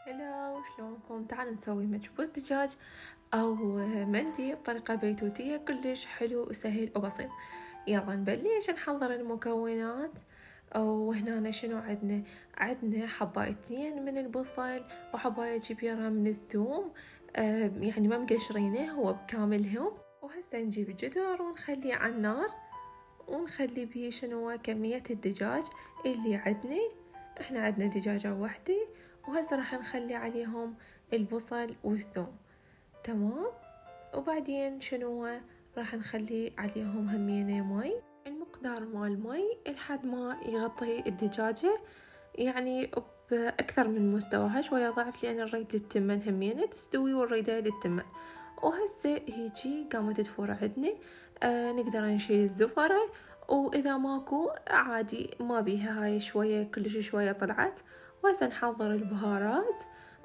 هلو، شلونكم؟ تعالوا نسوي مكبوس دجاج او مندي بطريقة بيتوتية كلش حلو وسهل وبسيط. يلا نبلش نحضر المكونات. وهنا شنو عندنا حبايتين من البصل وحباية كبيرة من الثوم، يعني ما مقشرينه، هو بكاملهم. وهسه نجيب الجدر ونخليه على النار ونخلي بيه شنو كمية الدجاج اللي عندنا. احنا عندنا دجاجة واحدة، وهسه راح نخلي عليهم البصل والثوم. تمام. وبعدين شنو راح نخلي عليهم همينة مي، المقدار مال مي لحد ما يغطي الدجاجة، يعني بأكثر من مستواها، شوية ضعف لأن نريد التمن همينة تستوي ونريدها للتمن. وهسه هيجي قامت تفور عندنا. نقدر نشيل الزفرة، وإذا ماكو عادي ما بيها، هاي شوية كلش شوية طلعت. وهسه نحضر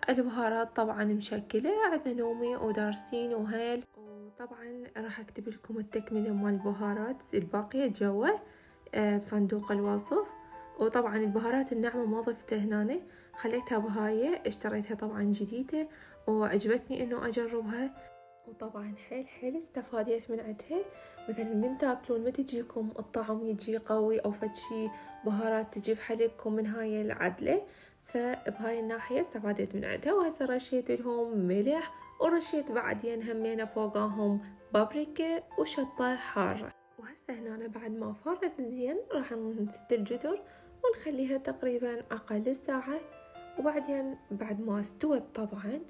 البهارات طبعا مشكلة، عندنا نومي ودارسين وهيل، وطبعا راح اكتب لكم التكملة مال البهارات الباقية جوا بصندوق الوصف. وطبعا البهارات الناعمة ما ضفتها هنا، خليتها بهاية، اشتريتها طبعا جديدة وعجبتني انه اجربها، وطبعا حيل استفاديت من عندها. مثلا من تاكلون ما تجيكم الطعم يجي قوي او فدشي بهارات تجيب حليبكم من هاي العدلة، فبهاي الناحية استفادت من عندها. وهسه رشيت لهم ملح، ورشيت بعدين همينة فوقاهم بابريكا وشطة حارة. وهسه هنا بعد ما فرت زين راح نسد الجدر ونخليها تقريبا أقل ساعة. وبعدين بعد ما استوت طبعا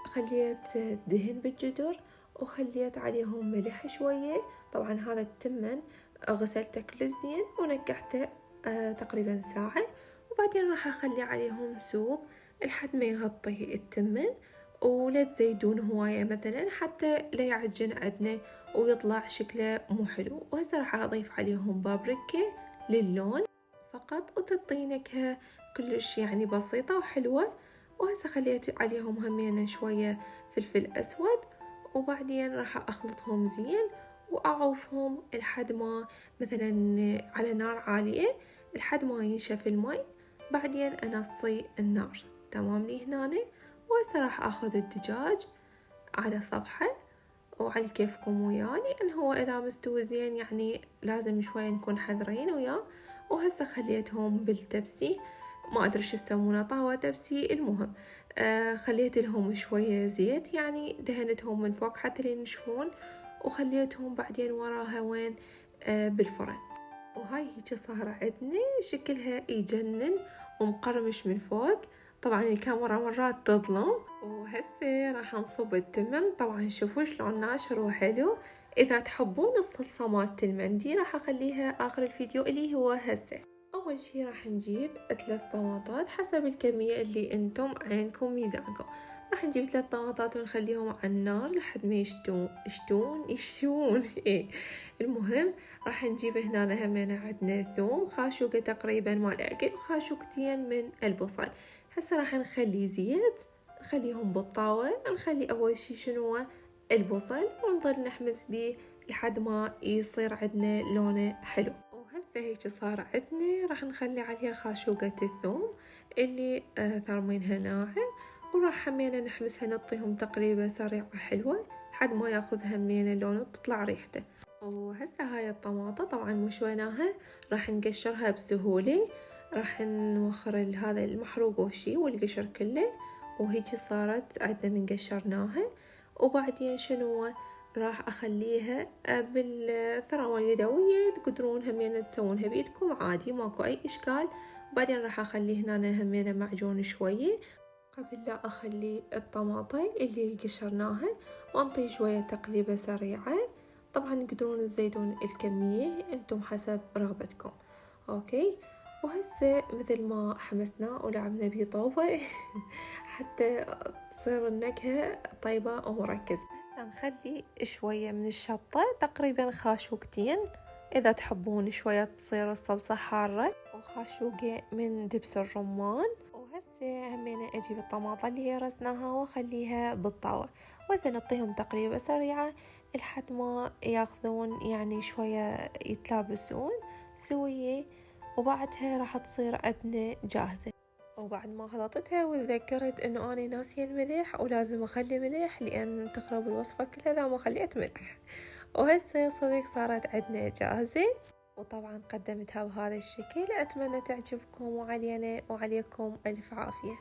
خليت دهن بالجدر وخليت عليهم ملح شوية. طبعا هذا التمن غسلته كل زين ونكحته تقريبا ساعة. وبعدين راح أخلي عليهم سوب لحد ما يغطي التمن، ولا تزيدون هواية مثلا حتى لا يعجن عندنا ويطلع شكله مو حلو. وهسه راح أضيف عليهم بابريكا للون فقط، وتعطي نكهة كلش يعني بسيطة وحلوة. وهسه خليت عليهم همينة شوية فلفل أسود، وبعدين راح أخلطهم زين وأعوفهم لحد ما مثلا على نار عالية لحد ما ينشف المي. بعدين أنصي النار تمام لي هنا. وهسه راح أخذ الدجاج على صفحة وعلى كيفكم وياه، لأن هو إذا مستوي زين يعني لازم شوية نكون حذرين وياه. وهسه خليتهم بالتبسي، ما أدري شو يسمونه، طاوة تبسي، المهم خليت لهم شوية زيت، يعني دهنتهم من فوق حتى ينشفون، وخليتهم بعدين وراها وين بالفرن. وهاي هيك صار عندنا شكلها يجنن ومقرمش من فوق. طبعا الكاميرا مرات تظلم. وهسه راح نصب التمن، طبعا شوفوا شلون ناشر وحلو. اذا تحبون الصلصة مالت المندي راح اخليها اخر الفيديو اللي هو هسه. اول شي راح نجيب 3 طماطات حسب الكمية اللي انتم عينكم ميزانكم. راح نجيب 3 طماطات ونخليهم على النار لحد ما يشتون ايه. المهم راح نجيب هنا همينة عندنا ثوم خاشوقة تقريبا مال اكل، وخاشوقتين من البصل. هسه راح نخلي زيت، نخليهم بالطاوة، نخلي اول شي شنو البصل، ونظل نحمس بيه لحد ما يصير عندنا لونه حلو. وهسه هيك صار عندنا، راح نخلي عليها خاشوقة الثوم اللي ثارمينها ناعم، وراح همينة نحمسها نطيهم تقريبا سريعة حلوة لحد ما ياخذ همينة لونه وتطلع ريحته. وهسه هاي الطماطة طبعا مشويناها راح نقشرها بسهولة، راح نوخر هذا المحروق وشي والقشر كله. وهيجي صارت عندنا من قشرناها. وبعدين شنو راح اخليها بالثروة اليدوية، تقدرون همين تسوونها بيدكم عادي ماكو اي اشكال. وبعدين راح اخلي هنا همين معجون شوية قبل لا اخلي الطماطة اللي قشرناها، وانطي شوية تقليبة سريعة. طبعا تقدرون تزيدون الكمية انتم حسب رغبتكم. اوكي. وهسه مثل ما حمسناه ولعبنا بيه طوبة حتى تصير النكهة طيبة ومركزة. هسه نخلي شوية من الشطة تقريبا خاشوقتين، إذا تحبون شوية تصير الصلصة حارة، وخاشوقة من دبس الرمان. وهسه همينة أجيب الطماطة اللي هرسناها وأخليها بالطاوة، وهسه نعطيهم تقليبة سريعة لحد ما ياخذون يعني شوية يتلابسون سوية. وبعدها راح تصير عندنا جاهزة. وبعد ما خلطتها وتذكرت انه اني ناسية الملح ولازم اخلي ملح لان تخرب الوصفة كلها اذا ما خليت ملح. وهسه يا صديق صارت عندنا جاهزة، وطبعا قدمتها بهذا الشكل. اتمنى تعجبكم، وعلينا وعليكم الف عافية.